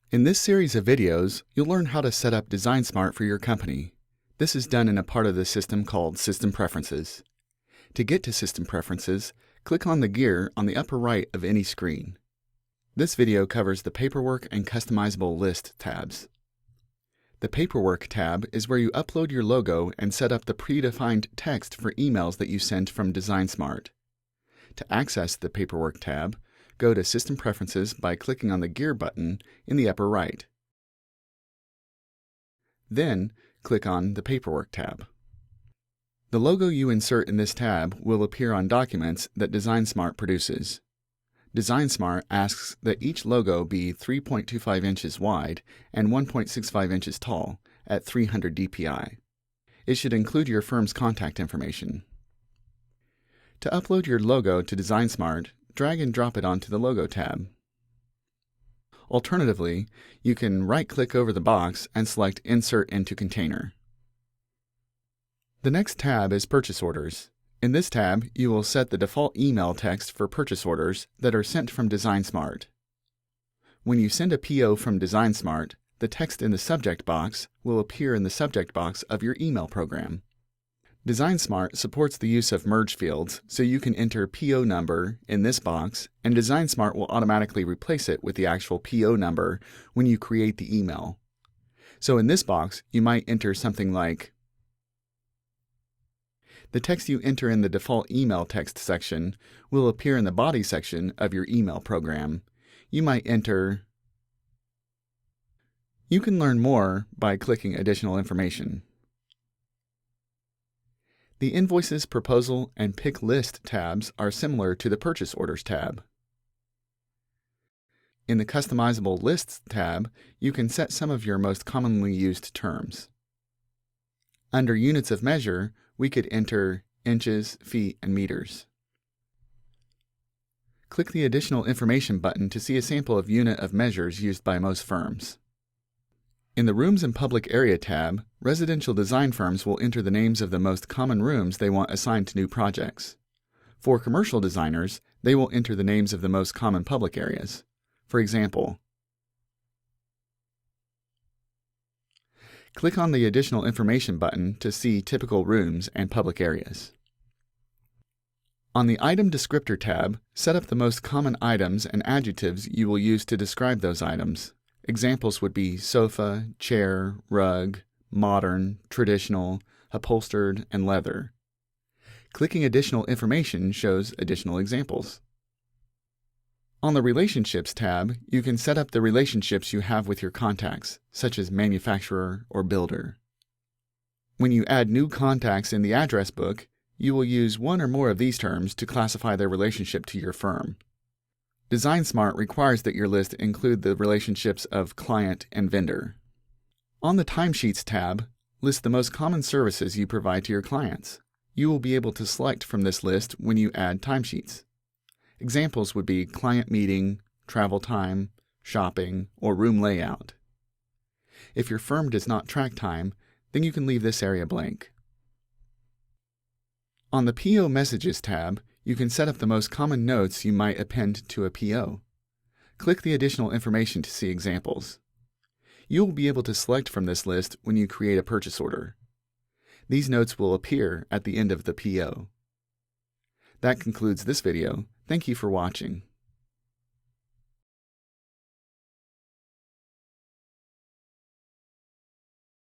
In this series of videos, you'll learn how to set up DesignSmart for your company. This is done in a part of the system called System Preferences. To get to System Preferences, click on the gear on the upper right of any screen. This video covers the Paperwork and Customizable List tabs. The Paperwork tab is where you upload your logo and set up the predefined text for emails that you send from DesignSmart. To access the Paperwork tab, go to System Preferences by clicking on the gear button in the upper right. Then, click on the Paperwork tab. The logo you insert in this tab will appear on documents that DesignSmart produces. DesignSmart asks that each logo be 3.25 inches wide and 1.65 inches tall at 300 dpi. It should include your firm's contact information. To upload your logo to DesignSmart, drag and drop it onto the Logo tab. Alternatively, you can right-click over the box and select Insert into Container. The next tab is Purchase Orders. In this tab, you will set the default email text for purchase orders that are sent from DesignSmart. When you send a PO from DesignSmart, the text in the subject box will appear in the subject box of your email program. DesignSmart supports the use of merge fields, so you can enter PO number in this box, and DesignSmart will automatically replace it with the actual PO number when you create the email. So in this box, you might enter something like, the text you enter in the default email text section will appear in the body section of your email program. You might enter. You can learn more by clicking additional information. The Invoices, Proposal, and Pick List tabs are similar to the Purchase Orders tab. In the Customizable Lists tab, you can set some of your most commonly used terms. Under Units of Measure, we could enter inches, feet, and meters. Click the Additional Information button to see a sample of unit of measures used by most firms. In the Rooms and Public Area tab, residential design firms will enter the names of the most common rooms they want assigned to new projects. For commercial designers, they will enter the names of the most common public areas. For example, click on the Additional Information button to see typical rooms and public areas. On the Item Descriptor tab, set up the most common items and adjectives you will use to describe those items. Examples would be sofa, chair, rug, modern, traditional, upholstered, and leather. Clicking Additional Information shows additional examples. On the Relationships tab, you can set up the relationships you have with your contacts, such as manufacturer or builder. When you add new contacts in the address book, you will use one or more of these terms to classify their relationship to your firm. DesignSmart requires that your list include the relationships of client and vendor. On the Timesheets tab, list the most common services you provide to your clients. You will be able to select from this list when you add timesheets. Examples would be client meeting, travel time, shopping, or room layout. If your firm does not track time, then you can leave this area blank. On the PO Messages tab, you can set up the most common notes you might append to a PO. Click the additional information to see examples. You will be able to select from this list when you create a purchase order. These notes will appear at the end of the PO. That concludes this video. Thank you for watching.